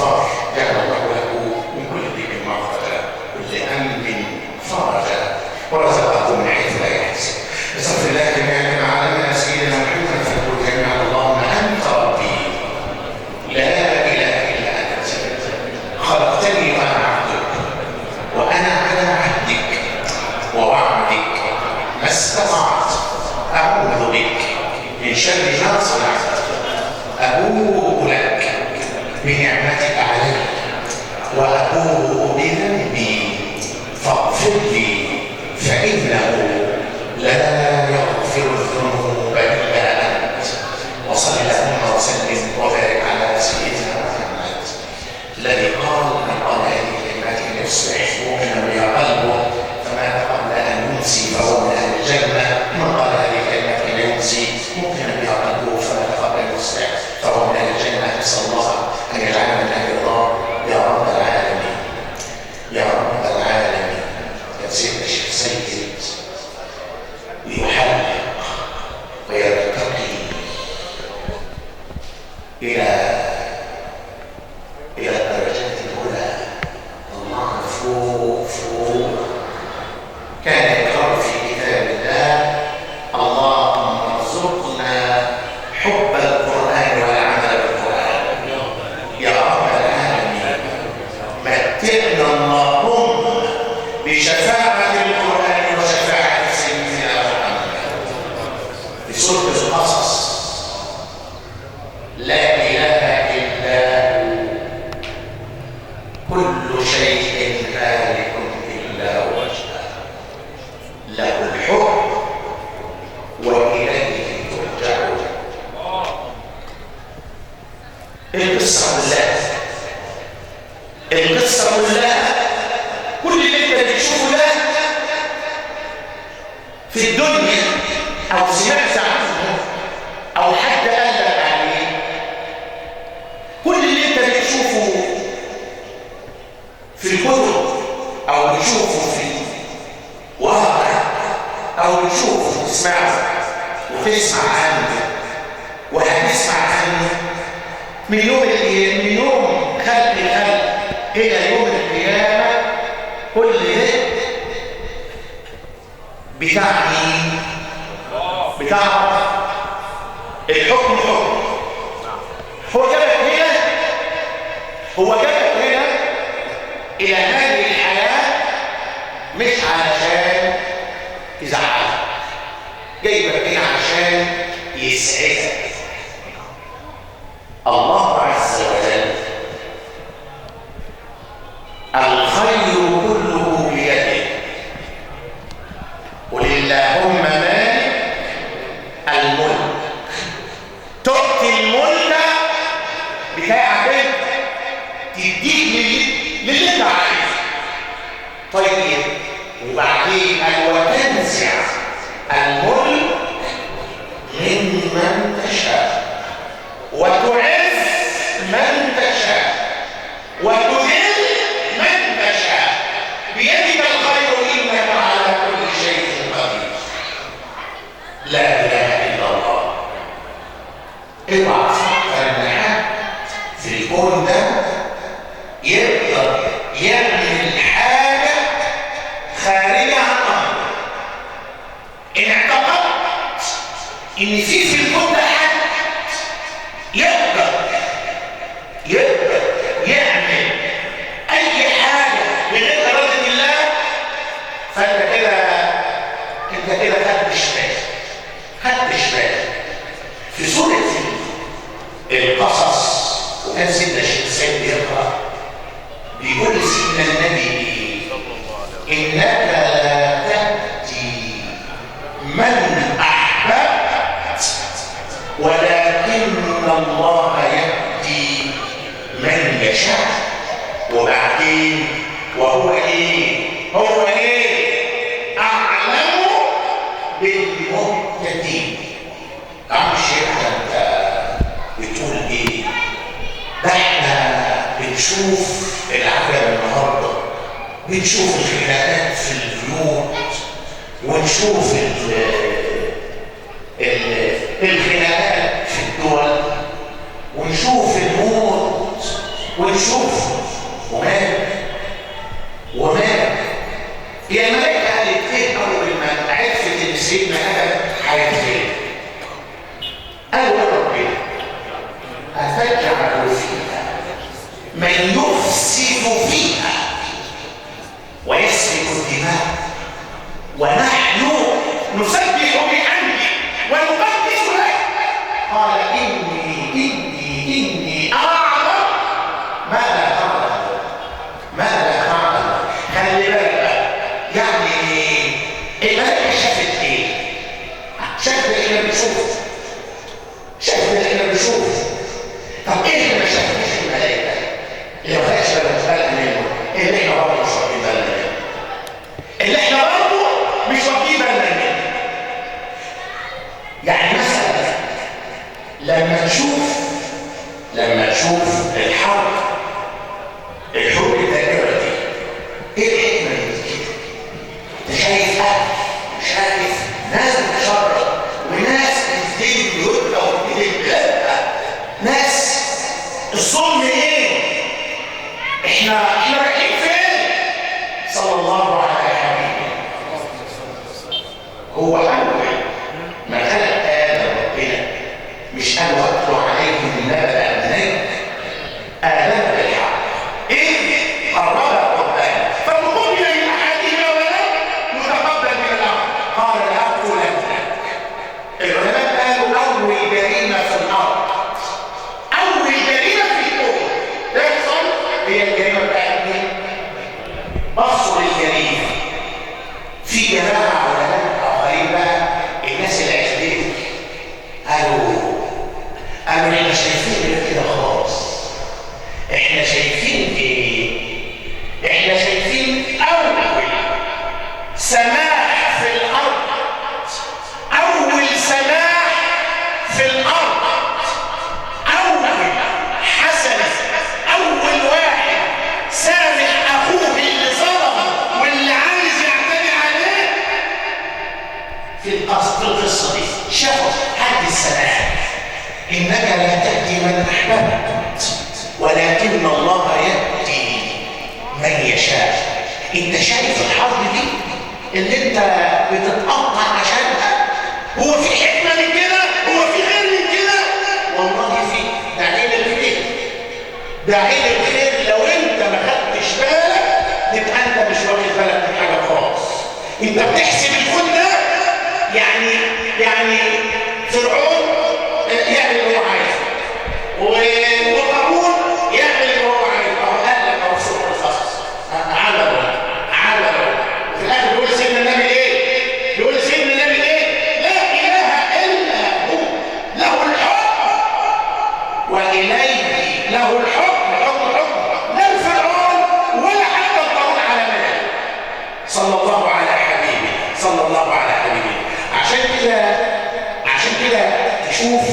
الاستغفار جعل الله له من كل ضيق مغفرة، كل هم فرجا، ورزقه من حيث لا يحتسب. بصرف الله كما علمنا سيدنا محمد فنقول جميعا اللهم انت ربي لا اله الا انت خلقتني وانا عبدك وانا على عهدك ووعدك ما استطعت اعوذ بك من شر ما صنعت، ابوء لك بنعمتك علي وابوء بذنبي فاغفر لي فانه لا يغفر الذنوب الا انت. وصل اللهم وسلم وبارك على سيدنا محمد الذي قال من قال هذه الكلمات يصبح مؤمنا بها قلبه فمات قبل ان يمسي فهو من اهل الجنه، من قال هذه الكلمات لا يمسي مؤمنا بها قلبه فمات قبل ان يصبح فهو من اهل الجنه. نسال الله ان يجعلنا من اهل النار يا رب العالمين يا رب العالمين. يا سيدنا الشيخ سيد يحلق ويرتقي إلى الدرجات الأولى، الله فوق فوق. كان يقرأ في كتاب الله اللهم ارزقنا حب القرآن والعمل بالقرآن يا رب العالمين. متعنا اللهم بشفاعة القرآن وشفاعة سيدنا محمد. في سورة القصص لا إله إلا هو كل شيء هالك إلا وجهه له الحكم وإليه ترجعون. القصة كلها كل اللي انت بتشوفه ده في الدنيا او سمعت عنه او حد قال لك عليه، كل اللي انت بتشوفه في الكتب او بتشوفه في واقع او بتشوفه وتسمعه وتسمع عنه وهتسمع عنه من يوم خلق الخلق الى يوم القيامه، كل ده بتعني بتاع الحكم حكم. هو جابك هنا الى هذه الحياه مش علشان يزعلك، جايبك هنا عشان يسعدك. الله عز وجل الخير كله بيده، قل اللهم مالك الملك تؤتي الملك بتاعك انت تديك للي انت عايزه. طيب وبعدين وتنزع الملك ممن تشاء وتعز من تشاء وتذل من تشاء بيدك الخير انك على كل شيء قدير. لا اله الا الله. اوعى تفكر ان حد في الكون ده يقدر يعمل حاجه خارجه عن امره. ان اعتقدت ان في الكون ده حد يقدر يعمل اي حاجه بغير اراده الله، فانت كده خدت شمال. في سوره القصص وكان سيدنا الشيخ سيد يقرا بيقول سيدنا النبي انك لا تاتي من احببت ولكن الله يهدي من يشاء. وبعدين وهو ايه اعلم بالمهتدين. عم الشيخ انت بتقول ايه؟ ده احنا بنشوف العجب النهارده، بنشوف الخناقات في البيوت ونشوف الخناقات في الدول ونشوف الموت ونشوف ومال هي الملائكة قالت ايه أول ما عرفت إن سيدنا آدم هيتخلق؟ قالوا يا ربنا أتجعل فيها من يفسد فيها ويسفك الدماء ونحن نسبح بحمده ونقدس له؟ قال إني أعلم ما لا تعلم. خلي بالك بقى، يعني الملائكة شافت ايه؟ شافت اللي احنا بنشوفه. طب ايه اللي ما شافتش الملائكة؟ اللي ما خدش بالها منه، اللي احنا برضه مش واخدين بالنا منه. يعني مثلا لما نشوف الحرب الدائرة دي، ايه الحكمة من كده؟ انت شايف شايف ناس بتشرب وناس بتدين بيوتها وبتدين بلادها، ناس الظلم ايه؟ احنا رايحين فين؟ صلى الله على حبيبه. هو اول ما خلق ادم ربنا مش قال واتلو عليهم النبأ ابني آدم بالحق. ايه؟ قربها القرآن فمقبل من احدهما ولم يتقبل من الاخر قال لأقتلنك. العلماء قالوا اول جريمه في الارض، اول جريمه في الكون تحصل هي الجريمه بتاعت مين؟ بصوا للجريمه. في جماعه علماء اخرين بقى، الناس العزبيه قالوا احنا شايفين غير كده خالص. احنا شايفين ايه؟ احنا شايفين اول سماح في الارض، اول سماح في الارض، اول حسنه، اول واحد سامح اخوه اللي ظلمه واللي عايز يعتدي عليه في القصه دي. شافوا حد السماح، انك لا تهدي من احببت ولكن الله يهدي من يشاء. انت شايف الحرب دي اللي انت بتتقطع عشانها؟ هو في حكمه من كده؟ هو في خير من كده؟ والله في. ده عين الخير، ده عين الخير. لو انت ما خدتش بالك يبقى انت مش واخد بالك من حاجه خالص. انت بتحسب الكون ده يعني فرعون يعمل اللي هو عايزه وقارون يعمل اللي هو عايزه. اهو قال لك اهو سوره القصص عملوا وفي الاخر بيقول سيدنا النبي ايه؟ بيقول سيدنا النبي ايه؟ لا اله الا هو له الحكم واليه له الحكم. لا الفرعون ولا حتى القارون على ماله. صلى الله على حبيبي، صلى الله على حبيبي. عشان كده تشوف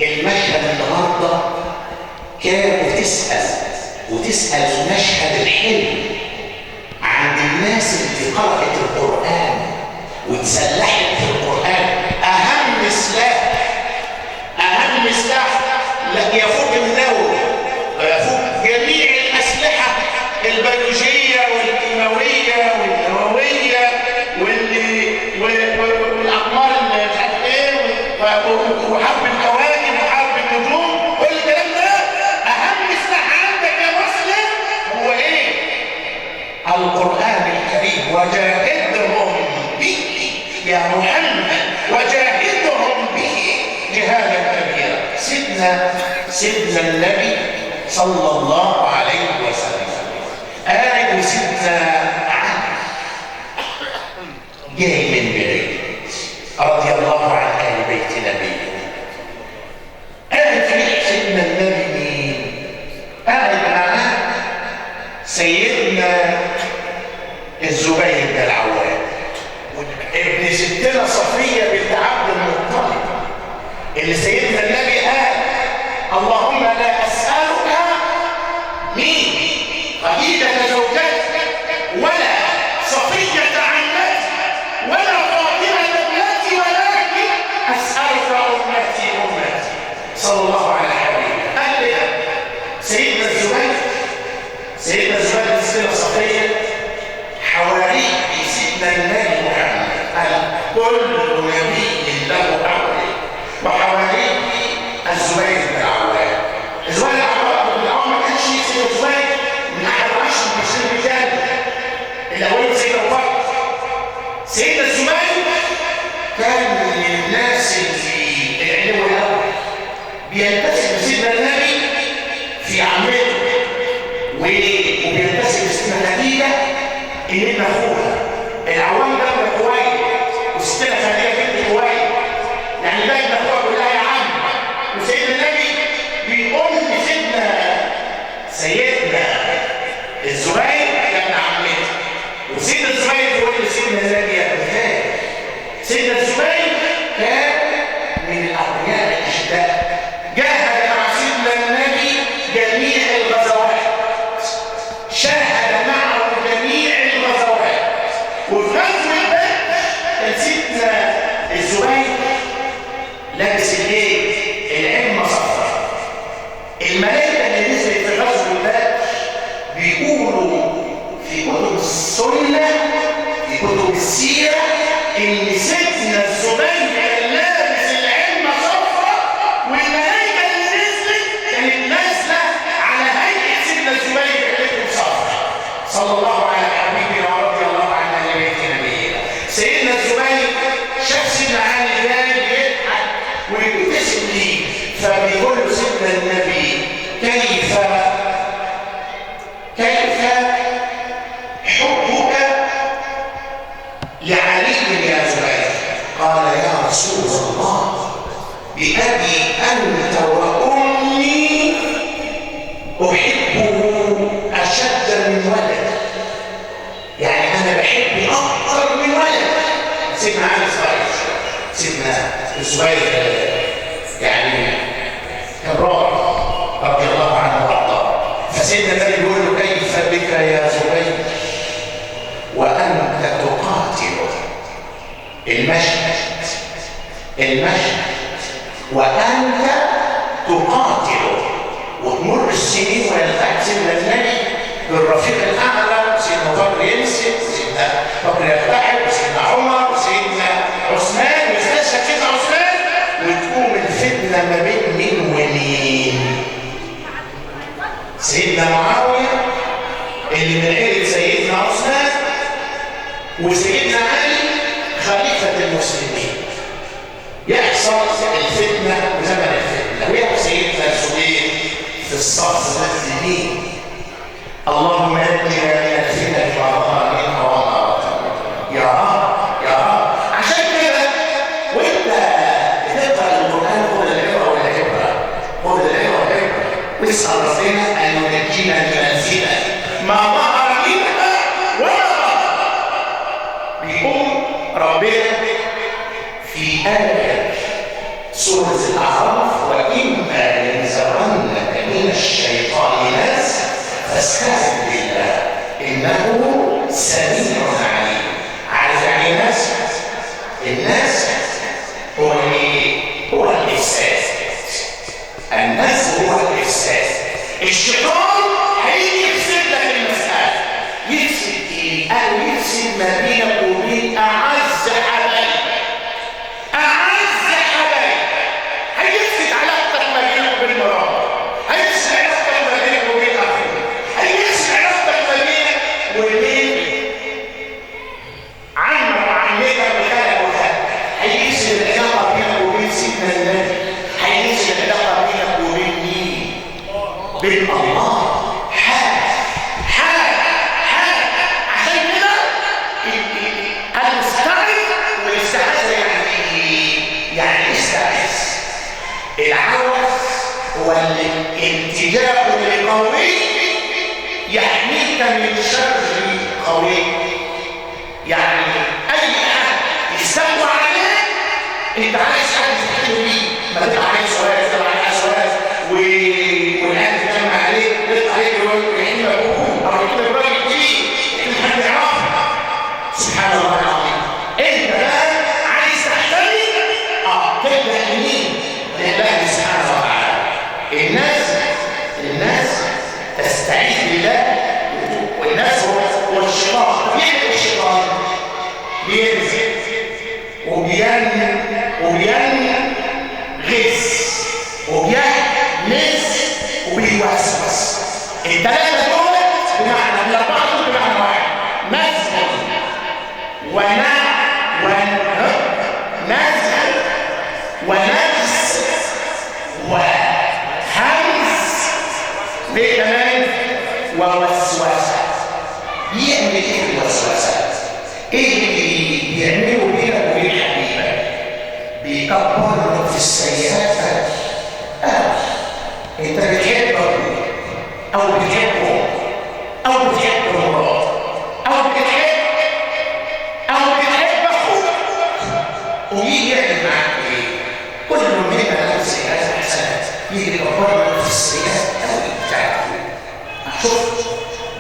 المشهد النهارده كان وتسأل المشهد الحلو عند الناس اللي قرأت القرآن وتسلحت في القرآن. أهم سلاح لا يفوق النووي ويفوق جميع الأسلحة البيولوجية والكيماوية والنووية والأقمار اللي مش عارف ايه وحرب الكواكب وحرب النجوم، كل الكلام ده أهم سلاح عندك يا مسلم هو ايه؟ القرآن الكريم. وجاهدهم به يا محمد، وجاهدهم به جهادا كبيرا. سيدنا النبي صلى الله عليه وسلم قال سيدنا علي جاي من بعيد رضي الله عن اهل بيت نبيه. قاعد في سيدنا النبي قاعد معاه سيدنا الزبير بن العوام ابن ستنا صفيه بنت عبد المطلب، اللي سيدنا النبي قال اللهم لا اسالك مين خديجه زوجتك ولا صفيه عمتي ولا فاطمه ابنتي، ولكن اسالك امتي. صلى الله على حبيبه. قال لي سيدنا الزبير وبينتسب لستنا خديجه ان ابن اخوها العوام ده ابن خويلد وستنا خديجه بنت خويلد، يعني ده ابن اخوها بيقول لها يا عم. وسيدنا النبي بيقول سيدنا الزبير يا ابن عمتي، وسيدنا الزبير بيقول لسيدنا النبي يا ابن خالي. سيدنا الزبير كان من الاغنياء الاشداء، جاهد مع سيدنا النبي جميع الغزوات، شاهد معه جميع الغزوات. وفي غزوه بدر كان سيدنا الزبير لابس الايه؟ العمه صفراء. الملائكه اللي نزلت في غزوه بدر بيقولوا في كتب السنه في كتب السيره ان سيدنا الزبير كان لابس العمه صفراء، والملائكه اللي نزلت كانت نازله على هيئه سيدنا الزبير عليه صفراء. صلى الله على حبيبنا ورضي الله عن اهل بيت نبينا. سيدنا الزبير شاف سيدنا علي جاي يضحك ويبتسم ليه، فبيقول له سيدنا النبي كيف حبك لعلي يا زبير؟ قال يا رسول الله بأبي أنت وأمي أحبه أشد من ولد، يعني أنا بحبه أكثر من ولد. سيدنا علي صغير، سيدنا الزبير يعني كان راعي رضي الله عنه وارضاه. فسيدنا النبي يقول له كيف بك يا زبير وأنت تقاتل المشهد وأنت تقاتل، وتمر السنين ويلتحق سيدنا النبي بالرفيق الأعلى، سيدنا بكر يمسك وسيدنا بكر يلتحق وسيدنا عمر وسيدنا عثمان ويستشهد سيدنا عثمان، وتقوم الفتنة ما بين مين ومين؟ سيدنا معاوية اللي من عيلة سيدنا عثمان، وسيدنا علي خليفة المسلمين. يحصل الفتنة وزمن الفتنة، ويحصل سيدنا الزبير في الصف المسلمين. اللهم نجنا من الفتن ما ظهر منها وما بطن يا رب يا رب. عشان كده وانت بتقرا القرآن خذ العبرة والعبرة، خذ العبرة والعبرة، واسأل ربنا أن ينجينا من الفتن ما ظهر منها وما بطن. بيقول ربنا في آية سورة الأعراف وإما ينزغنك من الشيطان نزغ فاستعذ بالله إنه سميع عليم. عارف يعني نزغ؟ النزغ هو هو الإفساد. النزغ هو الإفساد. الشيطان هيجي يفسد لك المسألة. يفسد إيه؟ قال يفسد ما بينك وبين أعز حبايبك. أعز حبايبك هيفسد علاقتك ما بينك وبين مراتك، هيفسد علاقتك ما بينك وبين أخوك، هيفسد علاقتك ما بينك وبين عمك وعمتك وخالك وخالك، هيفسد العلاقة بينك وبين سيدنا النبي، هيفسد العلاقة بينك وبين مين؟ بين الله. عشان كده المستعد والاستعاذة يعني استعاذ. العوز هو الالتجاء لقوي يحميك من شر قوي، يعني اي حد يستوى عليك انت عايز حد تحكي بيه، ما تبقى عايز سؤال تبقى عايز سؤال والان تجمع عليه يطلع عليك ويحمي ابوه او يكتب راجل كبير حد يعرفها. سبحان الله العظيم. انت بقى عايز تحتمي تبدا لمين؟ لله سبحانه وتعالى. الناس تستعيذ بالله، والناس هو الشيطان. طب الشيطان بينزل وبينغز وبيهمس وبيوسوس. الثلاثه دول بمعنى الاربعه دول بمعنى واحد: نزل ونفس وهمس كمان ووسوسة. يعمل ايه في الوسوسة؟ ايه اللي بيعمله بينك وبين حبيبك؟ بيكبر في السيئات انت بتحب ابوك او بتحب امك او بتحب مراتك او بتحب اخوك، ويجي يعمل معاك ايه؟ كل منا له سيئات حسنات، يجي يكبر في السيئات قوي بتاعته. شوف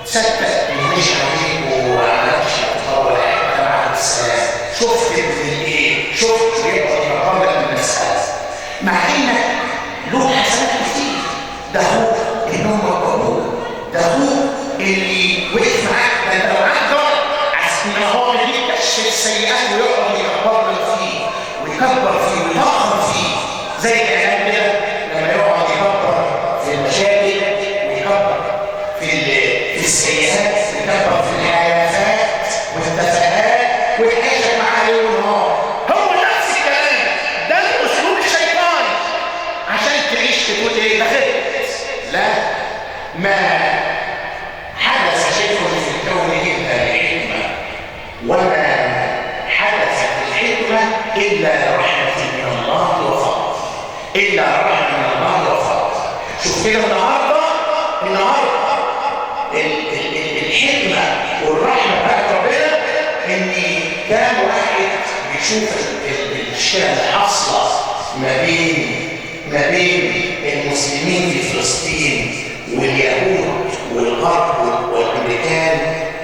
صدق مش عليك وعملتش ولا حاجه مع السلام، شفت ابن الايه؟ شفت يقدر يقرب من المساله مع انك له حسنات كتير. ده هو اللي هم قبول، ده هو اللي وقف معاك. ده انت لو عندك عشان هو اللي يكشف السيئات ويقعد يكبر فيه ويكبر فيه ويضخم فيه، زي الاعلام كده لما يقعد يكبر في المشاكل ويكبر في السيئات ويكبر في الهيافات والتفاهات ويتحشر معاه ليل ونهار. هو نفس الكلام ده الاسلوب الشيطاني عشان تعيش تقول ايه؟ دخلت لا ما حدث شيء في الكون الا الحكمه، وما حدثت الحكمه الا رحمه من الله وفضل، الا رحمه من الله وفضل. شوف كده النهارده الحكمه والرحمه بتاعت ربنا ان كام واحد بيشوف المشكله اللي حاصله ما بين المسلمين في فلسطين واليهود والغرب والامريكان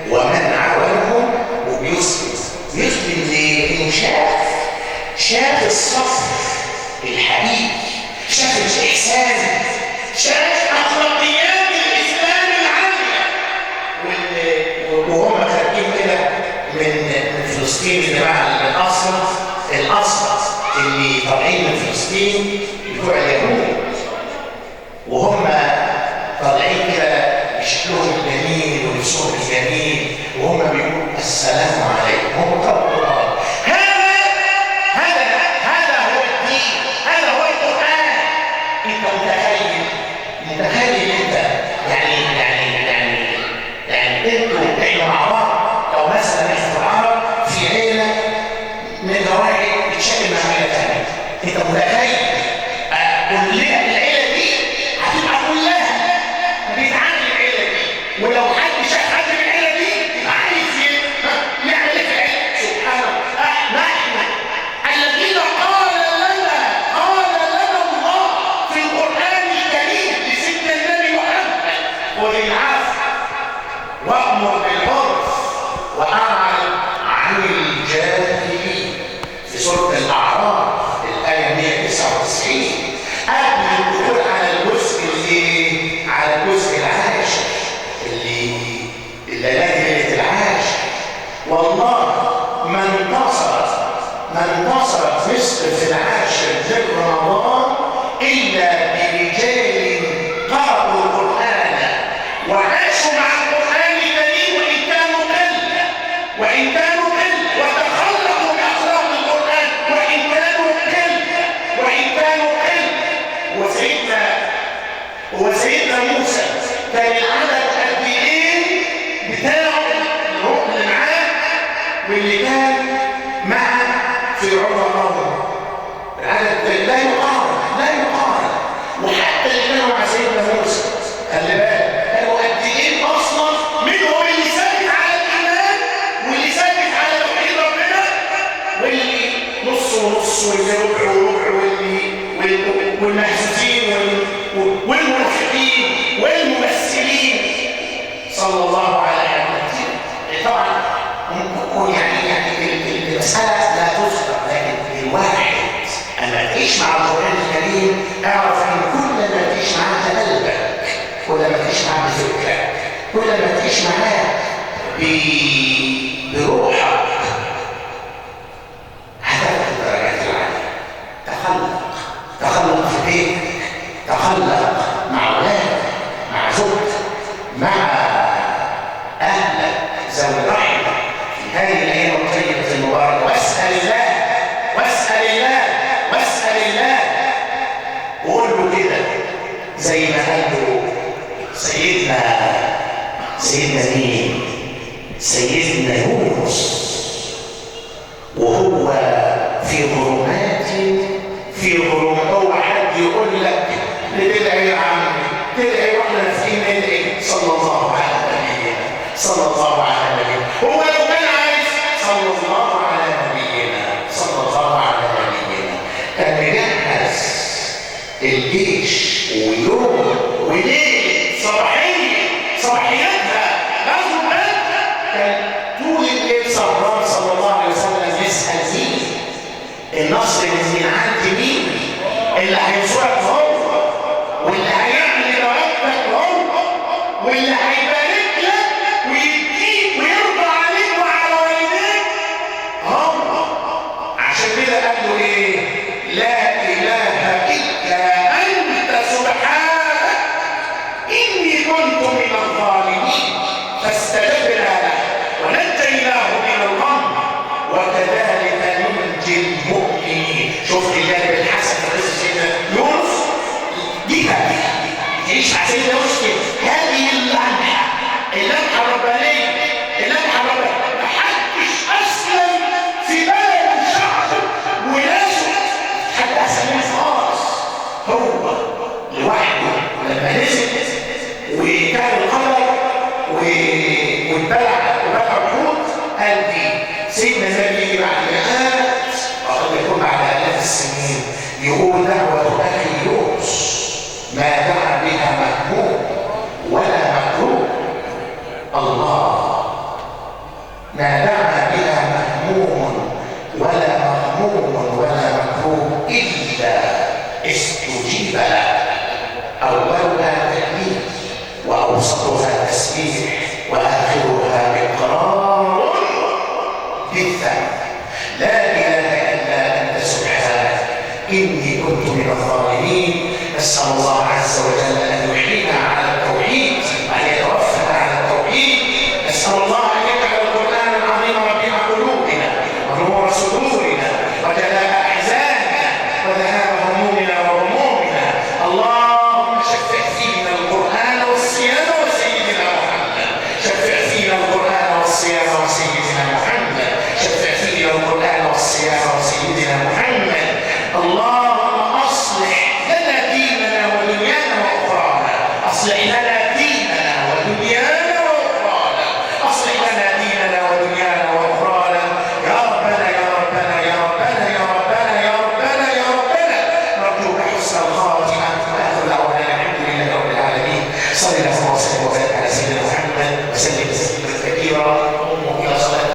ومن عاونهم، وبيسلم ليه؟ انه شاف الصف الحقيقي، شاف الاحسان، شاف اخلاقيات الاسلام العاليه. وهم خارجين كده من فلسطين اللي مع الأصل اللي طالعين من فلسطين بتوع اليهود، وهم طالعين كده بشكلهم الجميل ولبسهم الجميل وهم بيقولوا السلام عليكم. هم طبعا هذا هو الدين، هذا هو القرآن. انت متخيل انت يعني انتوا احنا مع بعض. لو مثلا احنا العرب في عيله من واحد بتشكل مع عيله ثانيه، انت متخيل كلنا العيله دي هتبقى كلها بتعاني العيله دي، ولو حد شاف حد من العيله دي يبقى عايز يعمل ايه في العيله؟ سبحان الله. نحن الذين قال لنا الله في القران الكريم لسيدنا النبي محمد خذ العفو وأمر بالعرف وأعرض عن الجاهلين في سورة الأعراف الآية 199 قبل الدخول على الجزء العاشر اللي ليلة العاشر. والله ما انتصرت مصر في العاشر من رمضان إلا برجال قرأوا القرآن وعاشوا مع القرآن الكريم وإن كانوا قل وتخلقوا بأخلاق القرآن وإن كانوا قل. وسيدنا موسى كان العدد قد ايه بتاعه الركن معاه واللي كان مع فرعون قومه، العدد لا يقارن. وحتى اللي كانوا مع سيدنا موسى خلي بالك كانوا قد ايه اصلا، منهم اللي ثابت على الايمان واللي ثابت على توحيد ربنا واللي نص ونص واللي ربع وربع والمحسوسين والمنافقين والممثلين صلى الله عليه وسلم. طبعا يعني المساله لا تذكر، لكن الواحد اما تعيش مع القران الكريم اعرف ان كل ما تعيش معاه قلبك، كل ما تعيش معاه بفكرك، كل ما تعيش معاه بروحك هتاخد الدرجات العاليه. تخلق في بيتك، تخلق مع اولادك، مع زوجتك، مع اهلك ذوي الرحم في هذه الايام الطيبه المباركه. واسال الله وقول له كده زي ما قال له سيدنا سيدنا مين؟ سيدنا يونس، وهو في ظلمات، اوعى حد يقول لك تدعي يا عمي، تدعي واحنا ناسين ندعي. صلى الله على نبينا، صلى الله على نبينا. هو لو كان عايز صلى الله على نبينا، صلى الله على نبينا، كان مجهز الجيش ويوم وليل صباحياتها غزو بدر، كان طول الليل سهران صلى الله عليه وسلم يسأل مين النصر، من عند مين اللي هينصرك هو، واللي هيعمل رغبتك هو، واللي هيبارك لك ويديك ويرضى عليك وعلى والديك هو. عشان كده قال له ايه؟ لا اله الا انت سبحانك اني كنت من الظالمين، فاستجبنا له ونجيناه من الغم وكذلك ننجي المؤمنين. شفت الجانب الحسن في قصه سيدنا يونس دي تعيش مع سيدنا يونس كده. هذه اللمحه الربانيه، محدش اسلم في بلد وشعب وناسه حد اسلم خالص، هو لوحده لما نزل وكان القدر واتبلع الحوت. قال دي سيدنا النبي يجي بعد مئات وقد يكون بعد آلاف السنين يقول دعوة أخي يونس ما دعا بها مهموم ولا مكروه. الله، ما دعا بها مهموم ولا مغموم ولا مكروه إلا استجيب له. أولها تكبير وأوسطها تسبيح وآخرها إقرار بالذنب. لا إله إلا أنت سبحانك إني كنت من الظالمين. نسأل الله عز وجل أن يحيينا على